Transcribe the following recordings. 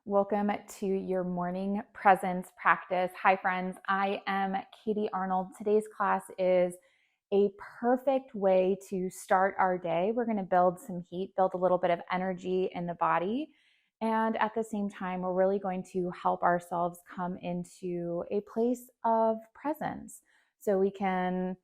Welcome to your morning presence practice. Hi, friends. I am Katie Arnold. Today's class is a perfect way to start our day. We're going to build some heat, build a little bit of energy in the body. And at the same time, we're really going to help ourselves come into a place of presence so we can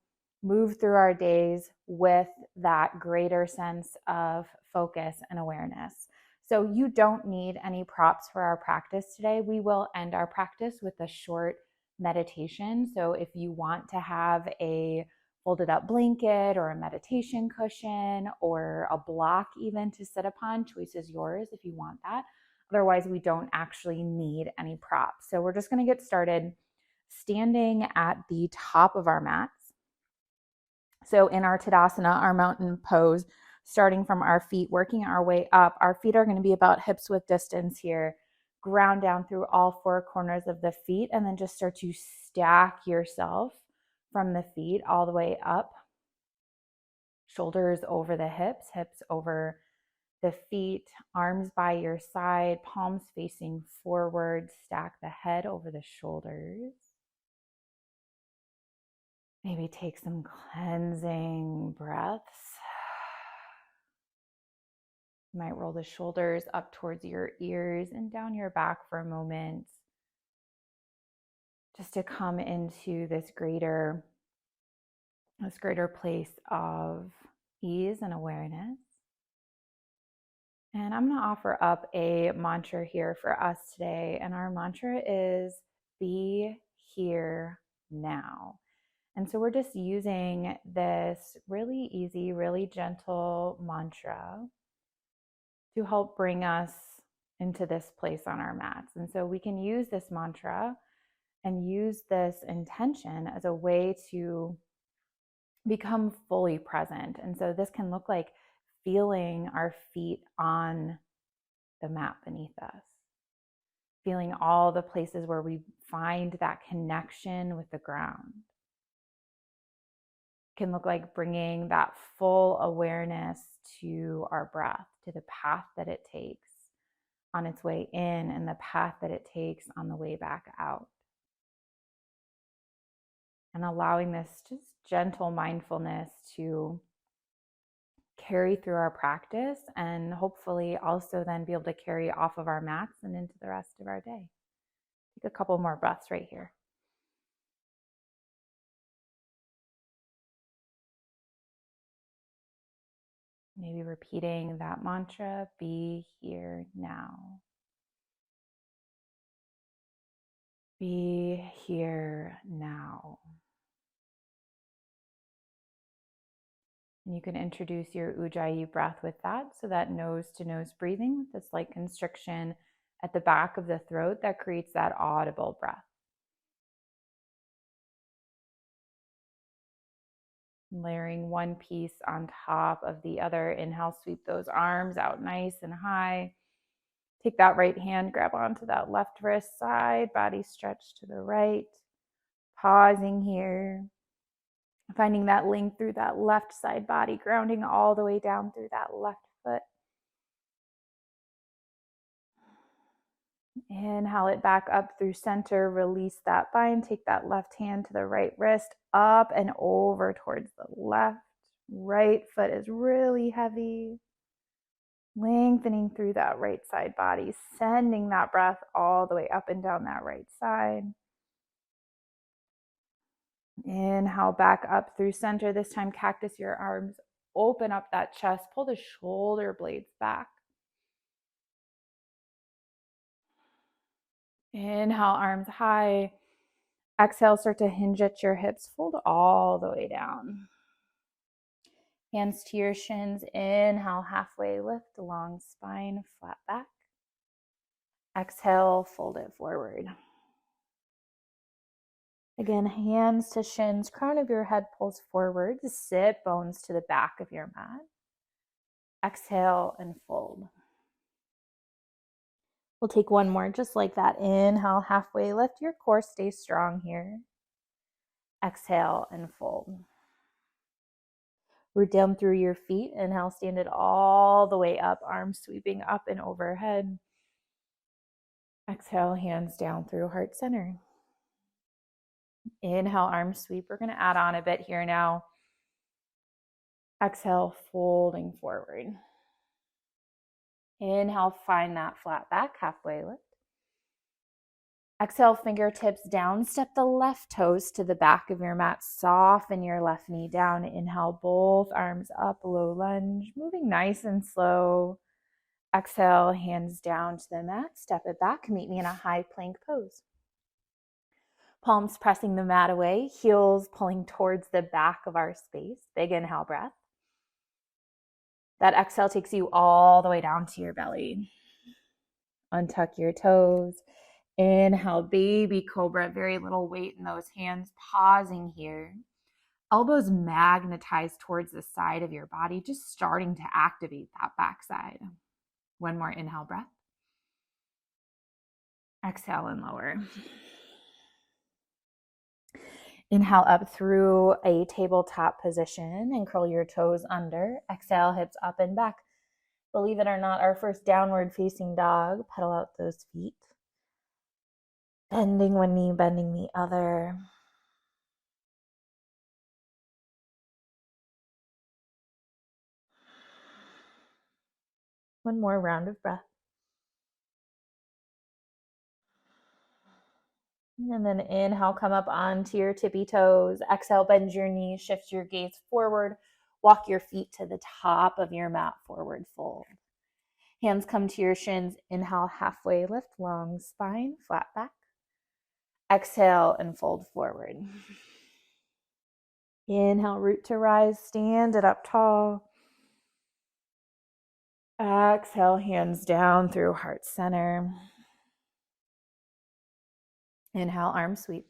move through our days with that greater sense of focus and awareness. So you don't need any props for our practice today. We will end our practice with a short meditation. So if you want to have a folded up blanket or a meditation cushion or a block even to sit upon, choice is yours if you want that. Otherwise, we don't actually need any props. So we're just going to get started standing at the top of our mats. So in our Tadasana, our mountain pose, starting from our feet, working our way up, our feet are going to be about hips width distance here. Ground down through all four corners of the feet, and then just start to stack yourself from the feet all the way up. Shoulders over the hips, hips over the feet, arms by your side, palms facing forward. Stack the head over the shoulders. Maybe take some cleansing breaths. You might roll the shoulders up towards your ears and down your back for a moment, just to come into this greater place of ease and awareness. And I'm going to offer up a mantra here for us today. And our mantra is be here now. And so we're just using this really easy, really gentle mantra to help bring us into this place on our mats. And so we can use this mantra and use this intention as a way to become fully present. And so this can look like feeling our feet on the mat beneath us, feeling all the places where we find that connection with the ground. It can look like bringing that full awareness to our breath, to the path that it takes on its way in and the path that it takes on the way back out. And allowing this just gentle mindfulness to carry through our practice and hopefully also then be able to carry off of our mats and into the rest of our day. Take a couple more breaths right here. Maybe repeating that mantra, be here now. Be here now. And you can introduce your Ujjayi breath with that. So that nose to nose breathing with this light constriction at the back of the throat that creates that audible breath. Layering one piece on top of the other. Inhale, sweep those arms out nice and high. Take that right hand, grab onto that left wrist side, body stretch to the right. Pausing here. Finding that length through that left side body, grounding all the way down through that left foot. Inhale it back up through center, release that bind, take that left hand to the right wrist, up and over towards the left. Right foot is really heavy. Lengthening through that right side body, sending that breath all the way up and down that right side. Inhale back up through center. This time, cactus your arms, open up that chest, pull the shoulder blades back. Inhale, arms high. Exhale, start to hinge at your hips, fold all the way down. Hands to your shins. Inhale, halfway lift, long spine, flat back. Exhale, fold it forward. Again, hands to shins, crown of your head pulls forward, sit bones to the back of your mat. Exhale and fold. We'll take one more just like that. Inhale, halfway lift. Your core stays strong here. Exhale and fold. Root down through your feet. Inhale, stand it all the way up, arms sweeping up and overhead. Exhale, hands down through heart center. Inhale, arms sweep. We're going to add on a bit here now. Exhale, folding forward. Inhale, find that flat back, halfway lift. Exhale, fingertips down. Step the left toes to the back of your mat. Soften your left knee down. Inhale, both arms up, low lunge. Moving nice and slow. Exhale, hands down to the mat. Step it back. Meet me in a high plank pose. Palms pressing the mat away. Heels pulling towards the back of our space. Big inhale breath. That exhale takes you all the way down to your belly. Untuck your toes. Inhale, baby cobra, very little weight in those hands. Pausing here. Elbows magnetized towards the side of your body, just starting to activate that backside. One more inhale breath. Exhale and lower. Inhale up through a tabletop position and curl your toes under. Exhale, hips up and back. Believe it or not, our first downward facing dog. Pedal out those feet. Bending one knee, bending the other. One more round of breath. And then inhale, come up onto your tippy toes. Exhale, bend your knees, shift your gaze forward. Walk your feet to the top of your mat, forward fold. Hands come to your shins. Inhale, halfway lift, long spine, flat back. Exhale and fold forward. Inhale, root to rise, stand it up tall. Exhale, hands down through heart center. Inhale, arm sweep.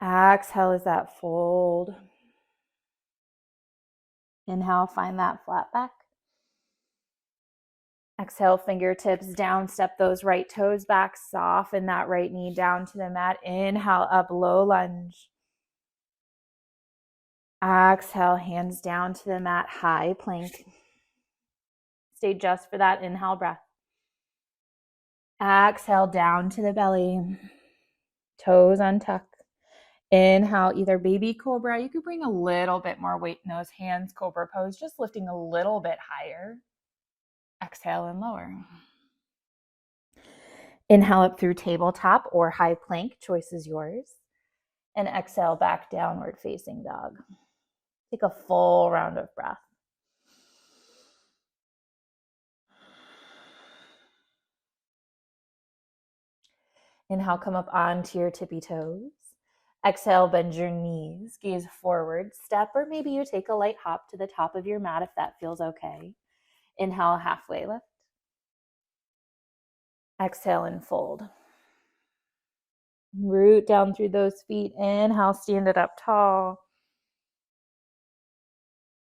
Exhale is that fold. Inhale, find that flat back. Exhale, fingertips down, step those right toes back, soften that right knee down to the mat. Inhale, up, low lunge. Exhale, hands down to the mat, high plank. Stay just for that inhale breath. Exhale, down to the belly. Toes untuck. Inhale, either baby cobra. You could bring a little bit more weight in those hands, cobra pose, just lifting a little bit higher. Exhale and lower. Inhale up through tabletop or high plank, choice is yours. And exhale back downward facing dog. Take a full round of breath. Inhale, come up onto your tippy toes. Exhale, bend your knees, gaze forward, step, or maybe you take a light hop to the top of your mat if that feels okay. Inhale, halfway lift. Exhale and fold. Root down through those feet. Inhale, stand it up tall.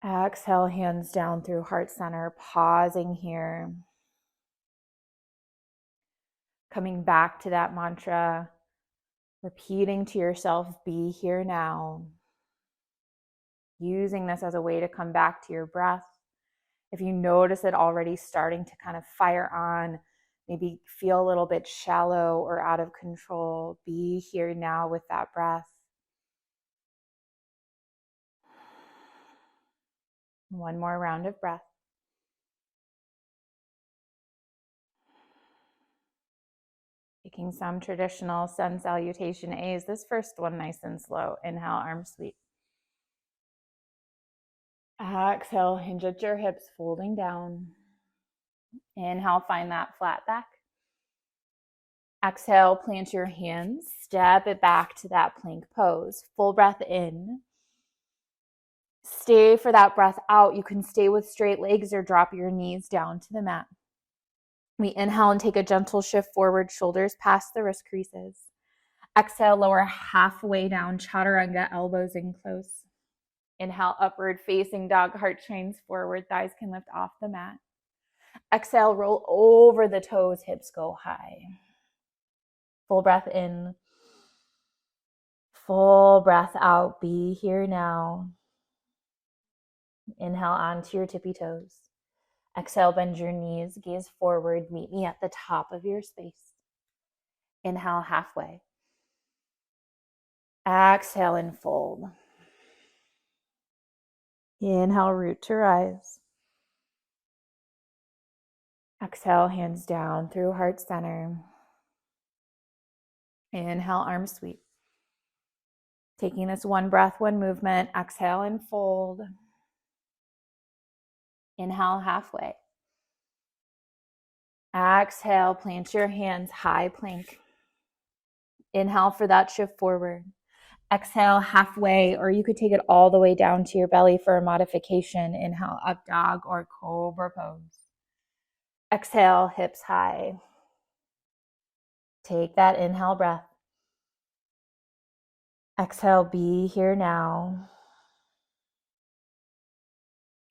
Exhale, hands down through heart center, pausing here. Coming back to that mantra, repeating to yourself, be here now. Using this as a way to come back to your breath. If you notice it already starting to kind of fire on, maybe feel a little bit shallow or out of control, be here now with that breath. One more round of breath. Taking some traditional sun salutation A's. This first one nice and slow. Inhale, arm sweep. Exhale, hinge at your hips, folding down. Inhale, find that flat back. Exhale, plant your hands, step it back to that plank pose. Full breath in. Stay for that breath out. You can stay with straight legs or drop your knees down to the mat. We inhale and take a gentle shift forward, shoulders past the wrist creases. Exhale, lower halfway down, chaturanga, elbows in close. Inhale, upward facing dog, heart shines forward, thighs can lift off the mat. Exhale, roll over the toes, hips go high. Full breath in. Full breath out. Be here now. Inhale onto your tippy toes. Exhale, bend your knees, gaze forward, meet me at the top of your space. Inhale, halfway. Exhale and fold. Inhale, root to rise. Exhale, hands down through heart center. Inhale, arms sweep. Taking this one breath, one movement. Exhale and fold. Inhale, halfway. Exhale, plant your hands, high plank. Inhale for that shift forward. Exhale, halfway, or you could take it all the way down to your belly for a modification. Inhale, up dog or cobra pose. Exhale, hips high. Take that inhale breath. Exhale, be here now.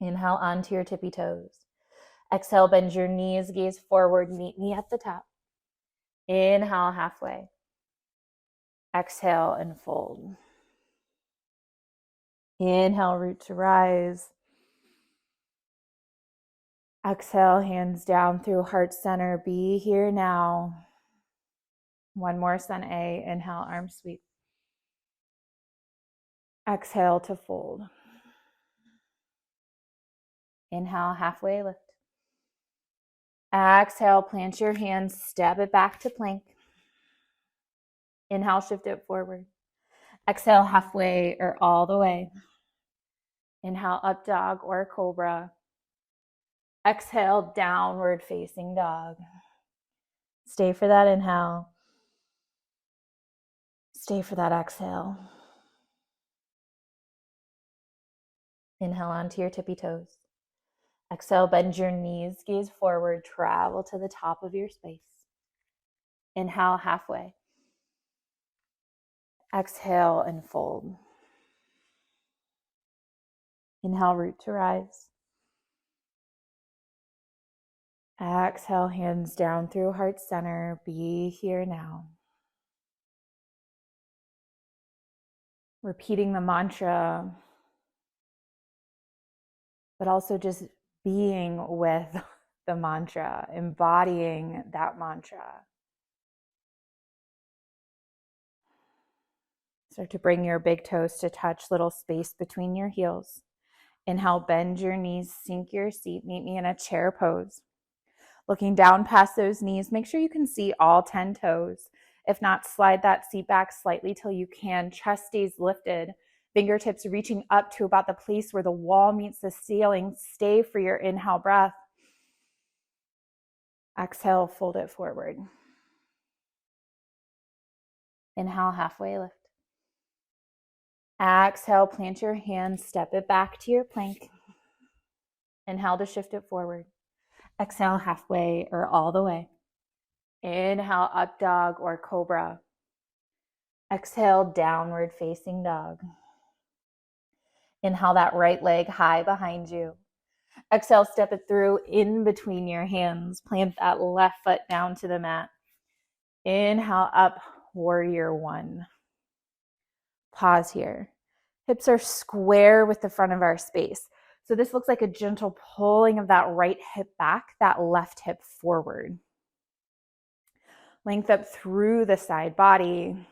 Inhale onto your tippy toes. Exhale, bend your knees, gaze forward, meet me at the top. Inhale, halfway. Exhale and fold. Inhale, root to rise. Exhale, hands down through heart center. Be here now. One more, sun A. Inhale, arm sweep. Exhale to fold. Inhale, halfway lift. Exhale, plant your hands, step it back to plank. Inhale, shift it forward. Exhale, halfway or all the way. Inhale, up dog or cobra. Exhale, downward facing dog. Stay for that inhale. Stay for that exhale. Inhale onto your tippy toes. Exhale, bend your knees, gaze forward, travel to the top of your space. Inhale, halfway. Exhale and fold. Inhale, root to rise. Exhale, hands down through heart center. Be here now. Repeating the mantra, but also just being with the mantra, embodying that mantra. Start to bring your big toes to touch, little space between your heels. Inhale, bend your knees, sink your seat, meet me in a chair pose. Looking down past those knees, make sure you can see all 10 toes. If not, slide that seat back slightly till you can. Chest stays lifted. Fingertips reaching up to about the place where the wall meets the ceiling. Stay for your inhale breath. Exhale, fold it forward. Inhale, halfway lift. Exhale, plant your hands, step it back to your plank. Inhale to shift it forward. Exhale, halfway or all the way. Inhale, up dog or cobra. Exhale, downward facing dog. Inhale that right leg high behind you. Exhale, step it through in between your hands. Plant that left foot down to the mat. Inhale, up, warrior one. Pause here. Hips are square with the front of our space. So this looks like a gentle pulling of that right hip back, that left hip forward. Length up through the side body.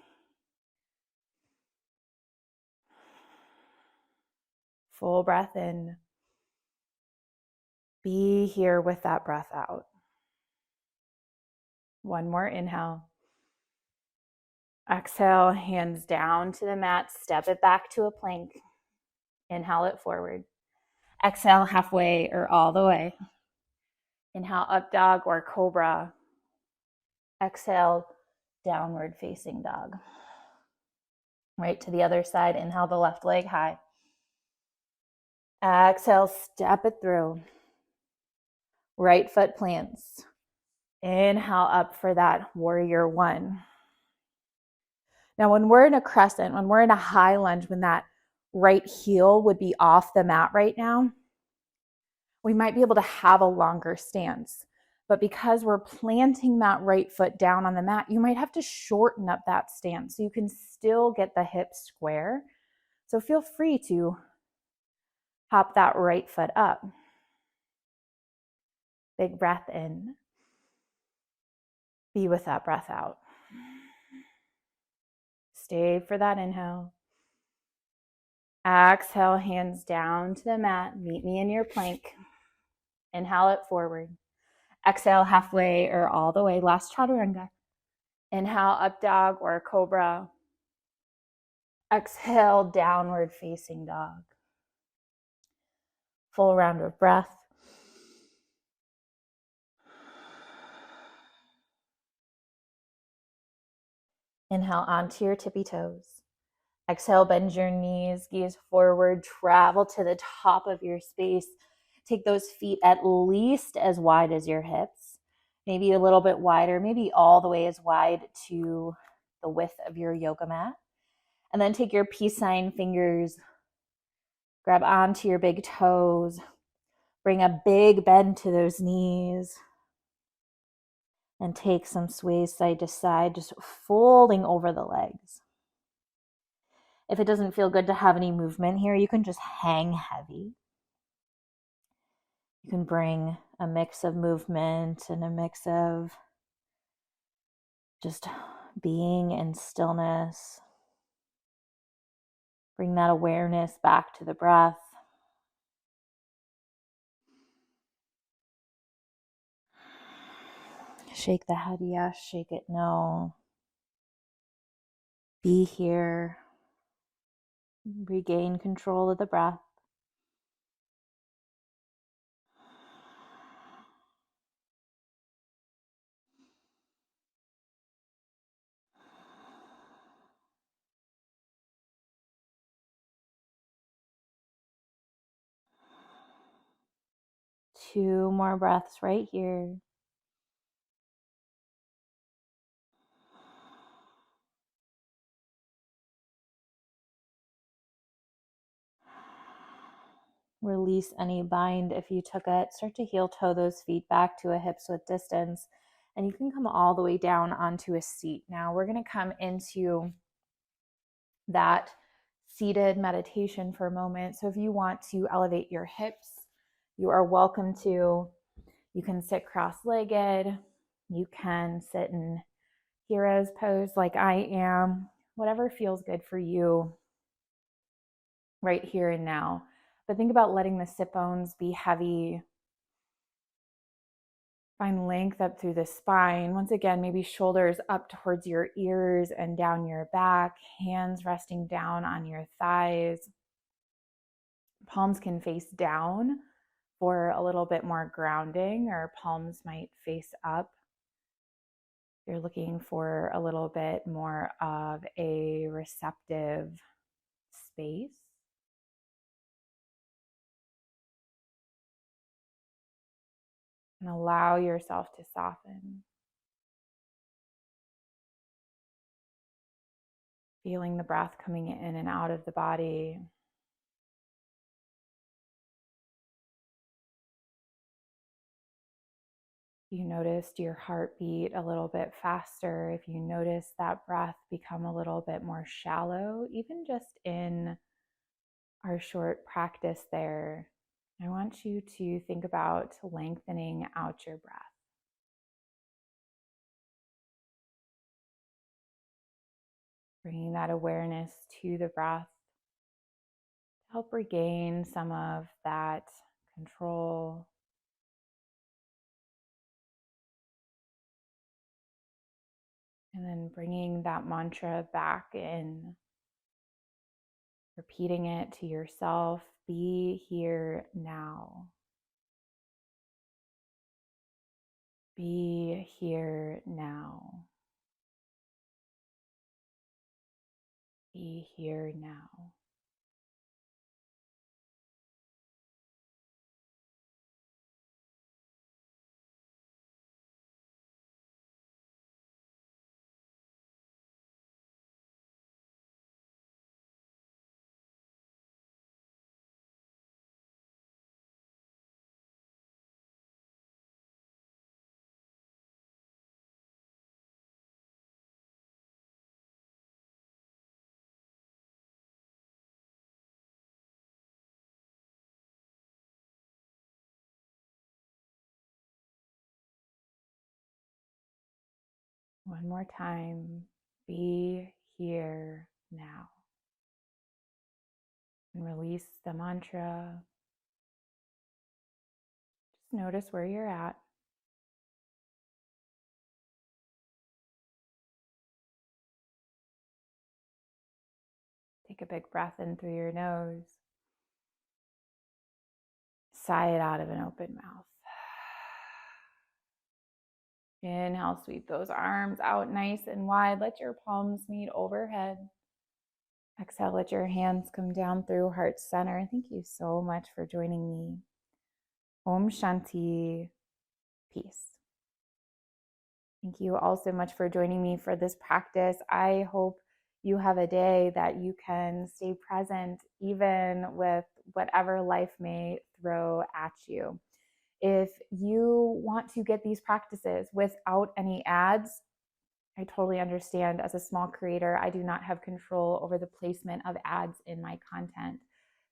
Full breath in. Be here with that breath out. One more inhale. Exhale, hands down to the mat, step it back to a plank. Inhale it forward. Exhale, halfway or all the way. Inhale, up dog or cobra. Exhale, downward facing dog. Right to the other side. Inhale the left leg high. Exhale, step it through. Right foot plants. Inhale up for that warrior one. Now, when we're in a crescent, when we're in a high lunge, when that right heel would be off the mat right now, we might be able to have a longer stance. But because we're planting that right foot down on the mat, you might have to shorten up that stance so you can still get the hips square. So feel free to hop that right foot up. Big breath in. Be with that breath out. Stay for that inhale. Exhale, hands down to the mat. Meet me in your plank. Inhale it forward. Exhale halfway or all the way. Last chaturanga. Inhale, up dog or cobra. Exhale, downward facing dog. Full round of breath. Inhale onto your tippy toes. Exhale, bend your knees, gaze forward, travel to the top of your space. Take those feet at least as wide as your hips, maybe a little bit wider, maybe all the way as wide to the width of your yoga mat. And then take your peace sign fingers, grab onto your big toes, bring a big bend to those knees, and take some sways side to side, just folding over the legs. If it doesn't feel good to have any movement here, you can just hang heavy. You can bring a mix of movement and a mix of just being in stillness. Bring that awareness back to the breath. Shake the head yes, shake it no. Be here. Regain control of the breath. Two more breaths right here. Release any bind if you took it. Start to heel toe those feet back to a hips width distance. And you can come all the way down onto a seat. Now we're going to come into that seated meditation for a moment. So if you want to elevate your hips, you are welcome to. You can sit cross-legged. You can sit in hero's pose like I am. Whatever feels good for you right here and now. But think about letting the sit bones be heavy. Find length up through the spine. Once again, maybe shoulders up towards your ears and down your back. Hands resting down on your thighs. Palms can face down for a little bit more grounding, or palms might face up. You're looking for a little bit more of a receptive space. And allow yourself to soften. Feeling the breath coming in and out of the body. If you noticed your heartbeat a little bit faster, if you notice that breath become a little bit more shallow, even just in our short practice there, I want you to think about lengthening out your breath. Bringing that awareness to the breath to help regain some of that control. And then bringing that mantra back in, repeating it to yourself, be here now. Be here now. Be here now. One more time. Be here now. And release the mantra. Just notice where you're at. Take a big breath in through your nose. Sigh it out of an open mouth. Inhale, sweep those arms out nice and wide. Let your palms meet overhead. Exhale, let your hands come down through heart center. Thank you so much for joining me. Om Shanti, peace. Thank you all so much for joining me for this practice. I hope you have a day that you can stay present even with whatever life may throw at you. If you want to get these practices without any ads, I totally understand. As a small creator, I do not have control over the placement of ads in my content.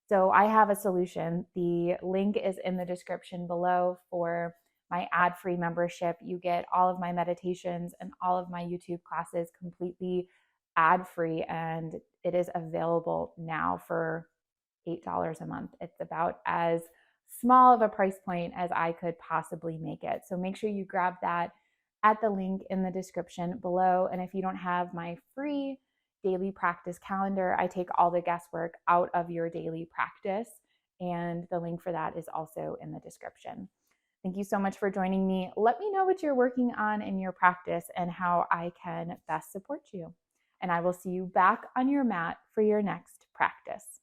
So I have a solution. The link is in the description below for my ad-free membership. You get all of my meditations and all of my YouTube classes completely ad-free, and it is available now for $8 a month. It's about as small of a price point as I could possibly make it. So make sure you grab that at the link in the description below. And if you don't have my free daily practice calendar, I take all the guesswork out of your daily practice. And the link for that is also in the description. Thank you so much for joining me. Let me know what you're working on in your practice and how I can best support you. And I will see you back on your mat for your next practice.